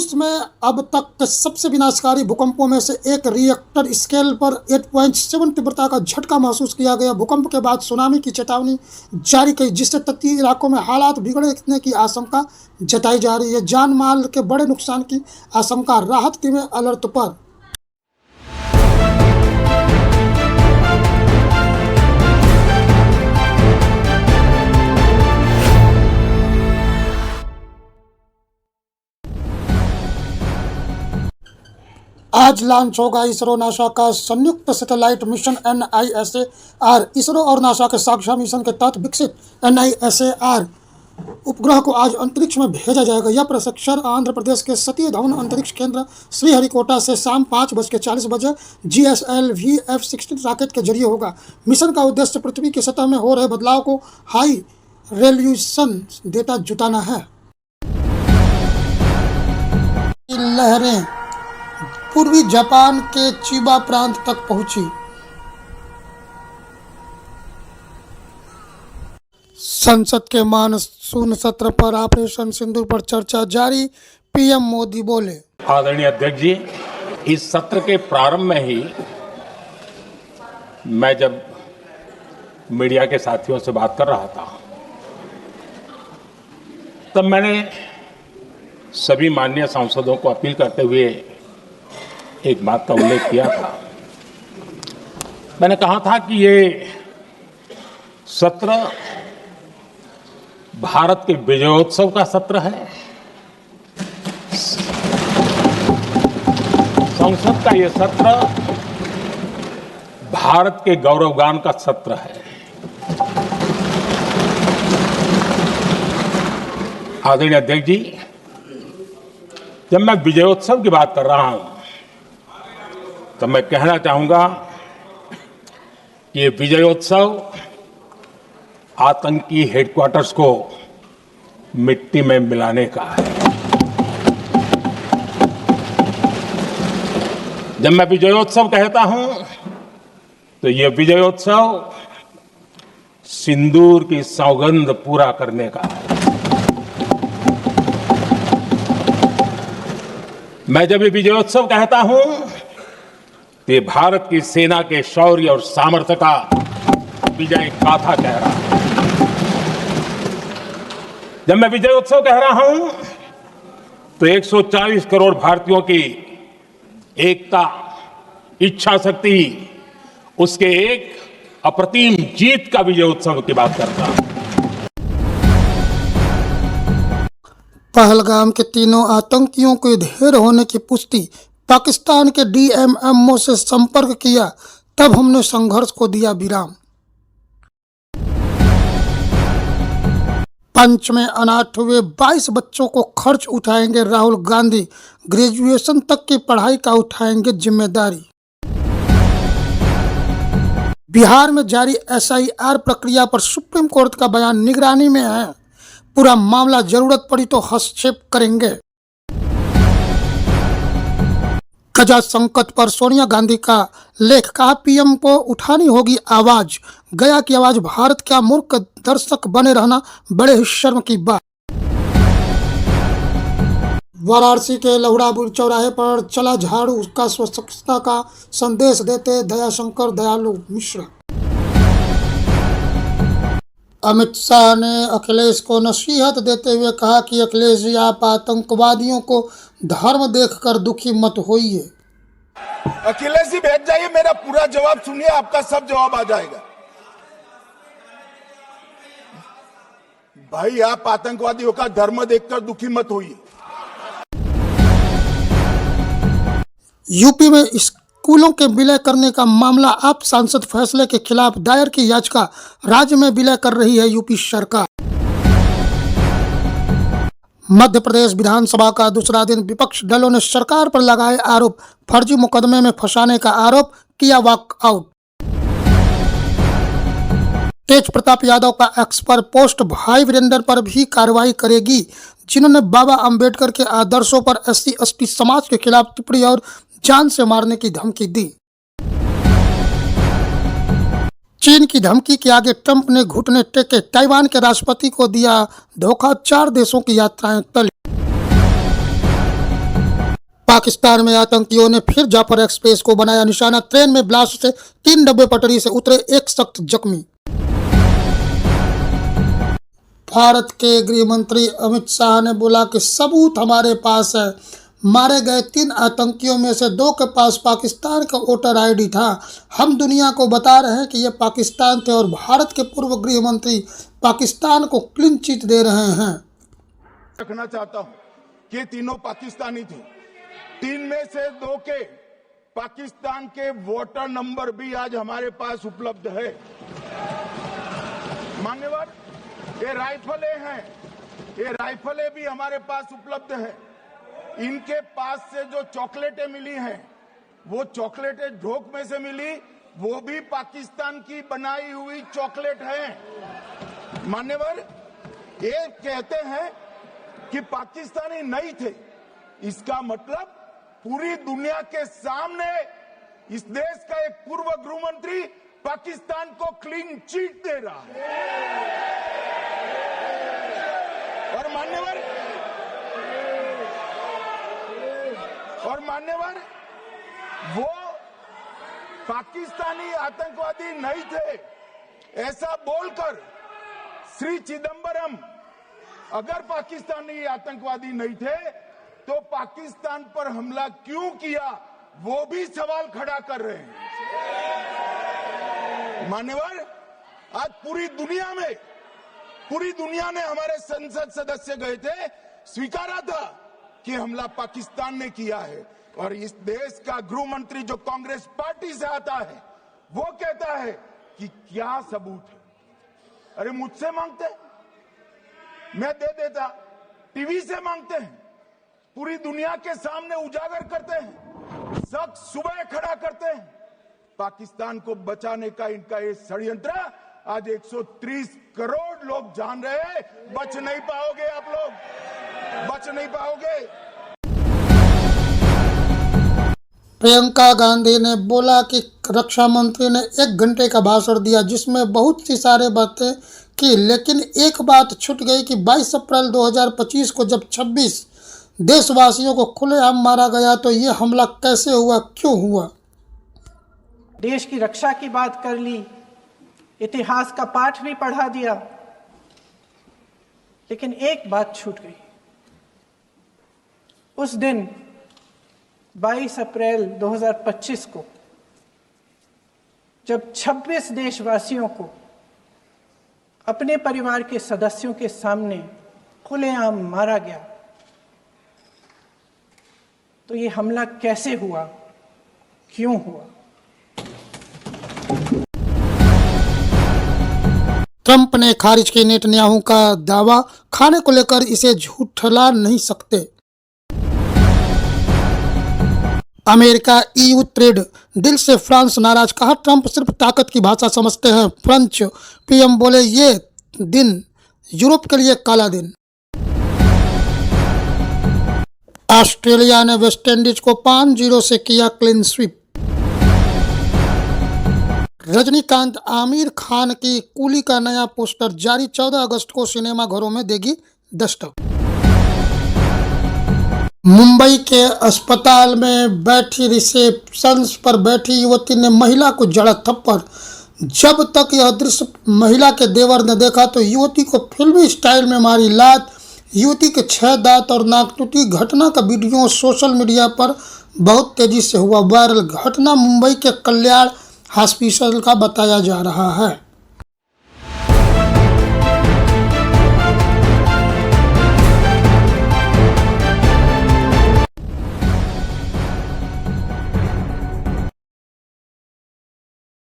रूस में अब तक के सबसे विनाशकारी भूकंपों में से एक रिएक्टर स्केल पर 8.7 तीव्रता का झटका महसूस किया गया। भूकंप के बाद सुनामी की चेतावनी जारी की, जिससे तटीय इलाकों में हालात बिगड़ने की आशंका जताई जा रही है। जान माल के बड़े नुकसान की आशंका, राहत टीमें अलर्ट पर। आज लॉन्च होगा इसरो नासा का संयुक्त सैटेलाइट मिशन NISAR। इसरो और नासा के साझा मिशन के तहत विकसित NISAR उपग्रह को आज अंतरिक्ष में भेजा जाएगा। यह प्रक्षेपण आंध्र प्रदेश के सतीश धवन अंतरिक्ष केंद्र श्रीहरिकोटा से शाम 5:40 बजे GSLV F-16 रॉकेट के जरिए होगा। मिशन का उद्देश्य पृथ्वी की सतह में हो रहे बदलाव को हाई रेजोल्यूशन डेटा जुटाना है। लहरें पूर्वी जापान के चिबा प्रांत तक पहुंची। संसद के मानसून सत्र पर ऑपरेशन सिंदूर पर चर्चा जारी, PM मोदी बोले। आदरणीय अध्यक्ष जी, इस सत्र के प्रारंभ में ही मैं जब मीडिया के साथियों से बात कर रहा था तब मैंने सभी माननीय सांसदों को अपील करते हुए एक बात का उल्लेख किया था। मैंने कहा था कि ये सत्र भारत के विजयोत्सव का सत्र है। संसद का ये सत्र भारत के गौरवगान का सत्र है। आदरणीय अध्यक्ष जी, जब मैं विजयोत्सव की बात कर रहा हूं तो मैं कहना चाहूंगा कि ये विजयोत्सव आतंकी हेडक्वार्टर्स को मिट्टी में मिलाने का है। जब मैं विजयोत्सव कहता हूं तो ये विजयोत्सव सिंदूर की सौगंध पूरा करने का है। मैं जब ये विजयोत्सव कहता हूं तो ये भारत की सेना के शौर्य और सामर्थ्य का विजय गाथा कह रहा है। जब मैं विजयोत्सव कह रहा हूं तो 140 करोड़ भारतीयों की एकता, इच्छा शक्ति, उसके एक अप्रतिम जीत का विजयोत्सव की बात करता हूं। पहलगाम के तीनों आतंकियों के ढेर होने की पुष्टि, पाकिस्तान के DMMO से संपर्क किया, तब हमने संघर्ष को दिया विराम। पंच में अनाथ हुए 22 बच्चों को खर्च उठाएंगे राहुल गांधी, ग्रेजुएशन तक की पढ़ाई का उठाएंगे जिम्मेदारी। बिहार में जारी SIR प्रक्रिया पर सुप्रीम कोर्ट का बयान, निगरानी में है पूरा मामला, जरूरत पड़ी तो हस्तक्षेप करेंगे। गजा संकट पर सोनिया गांधी का लेख, कहा PM को उठानी होगी आवाज। गया की आवाज भारत क्या मूर्ख दर्शक बने रहना बड़े ही शर्म की बात। वाराणसी के लहुड़ापुर चौराहे पर चला झाड़ू का स्वच्छता का संदेश देते दयाशंकर दयालु मिश्रा। अमित शाह ने अखिलेश को नसीहत देते हुए कहा कि अखिलेश जी, आप आतंकवादियों को धर्म देखकर दुखी मत होइए। अखिलेश जी बैठ जाइए, मेरा पूरा जवाब सुनिए, आपका सब जवाब आ जाएगा। भाई, आप आतंकवादियों का धर्म देखकर दुखी मत होइए। यूपी में स्कूलों के विलय करने का मामला, आप सांसद फैसले के खिलाफ दायर की याचिका, राज्य में विलय कर रही है यूपी सरकार। मध्य प्रदेश विधानसभा का दूसरा दिन विपक्ष दलों ने सरकार पर लगाए आरोप, फर्जी मुकदमे में फंसाने का आरोप किया, वॉकआउट। तेज प्रताप यादव का एक्स पर पोस्ट, भाई वीरेंद्र पर भी कार्रवाई करेगी, जिन्होंने बाबा अंबेडकर के आदर्शों पर SC/ST समाज के खिलाफ टिप्पणी और जान से मारने की धमकी दी। चीन की धमकी के आगे ट्रंप ने घुटने टेके, ताइवान के राष्ट्रपति को दिया धोखा, 4 देशों की यात्राएं टली। पाकिस्तान में आतंकियों ने फिर जाफर एक्सप्रेस को बनाया निशाना। ट्रेन में ब्लास्ट से 3 डब्बे पटरी से उतरे, एक सख्त जख्मी। भारत के गृह मंत्री अमित शाह ने बोला कि सबूत हमारे पास है। मारे गए 3 आतंकियों में से 2 के पास पाकिस्तान का वोटर आईडी था। हम दुनिया को बता रहे हैं कि ये पाकिस्तान थे और भारत के पूर्व गृह मंत्री पाकिस्तान को क्लीन चिट दे रहे हैं। रखना चाहता हूं कि तीनों पाकिस्तानी थे। 3 में से 2 के पाकिस्तान के वोटर नंबर भी आज हमारे पास उपलब्ध है। मान्यवर, ये राइफलें हैं, ये राइफलें भी हमारे पास उपलब्ध है। इनके पास से जो चॉकलेटें मिली हैं, वो चॉकलेटें ढोक में से मिली, वो भी पाकिस्तान की बनाई हुई चॉकलेट है। मान्यवर, ये कहते हैं कि पाकिस्तानी नहीं थे, इसका मतलब पूरी दुनिया के सामने इस देश का एक पूर्व गृह मंत्री पाकिस्तान को क्लीन चिट दे रहा है। और मान्यवर, वो पाकिस्तानी आतंकवादी नहीं थे ऐसा बोलकर श्री चिदंबरम अगर पाकिस्तानी आतंकवादी नहीं थे तो पाकिस्तान पर हमला क्यों किया, वो भी सवाल खड़ा कर रहे हैं। मान्यवर, आज पूरी दुनिया ने हमारे संसद सदस्य गए थे, स्वीकारा था कि हमला पाकिस्तान ने किया है। और इस देश का गृह मंत्री जो कांग्रेस पार्टी से आता है, वो कहता है कि क्या सबूत है। अरे मुझसे मांगते हैं, मैं दे देता। टीवी से मांगते हैं, पूरी दुनिया के सामने उजागर करते हैं, सब सुबह खड़ा करते हैं। पाकिस्तान को बचाने का इनका ये षड्यंत्र आज 130 करोड़ लोग जान रहे हैं। बच नहीं पाओगे आप लोग, बच नहीं पाओगे। प्रियंका गांधी ने बोला कि रक्षा मंत्री ने 1 घंटे का भाषण दिया जिसमें बहुत सी सारी बातें की, लेकिन एक बात छूट गई कि 22 अप्रैल 2025 को जब 26 देशवासियों को खुलेआम मारा गया तो ये हमला कैसे हुआ, क्यों हुआ। देश की रक्षा की बात कर ली, इतिहास का पाठ भी पढ़ा दिया, लेकिन एक बात छूट गई। उस दिन 22 अप्रैल 2025 को जब 26 देशवासियों को अपने परिवार के सदस्यों के सामने खुलेआम मारा गया, तो ये हमला कैसे हुआ, क्यों हुआ। ट्रंप ने खारिज किया नेतन्याहू का दावा, खाने को लेकर इसे झूठला नहीं सकते। अमेरिका ईयू ट्रेड डील से फ्रांस नाराज, कहा ट्रंप सिर्फ ताकत की भाषा समझते हैं। फ्रेंच पीएम बोले ये दिन यूरोप के लिए काला दिन। ऑस्ट्रेलिया ने वेस्टइंडीज को 5-0 से किया क्लीन स्वीप। रजनीकांत आमिर खान की कूली का नया पोस्टर जारी, 14 अगस्त को सिनेमा घरों में देगी दस्तक। मुंबई के अस्पताल में बैठी रिसेप्शन पर बैठी युवती ने महिला को जड़ा थप्पड़। जब तक यह दृश्य महिला के देवर ने देखा तो युवती को फिल्मी स्टाइल में मारी लात। युवती के 6 दांत और नाक टूटी। घटना का वीडियो सोशल मीडिया पर बहुत तेजी से हुआ वायरल। घटना मुंबई के कल्याण हॉस्पिटल का बताया जा रहा है।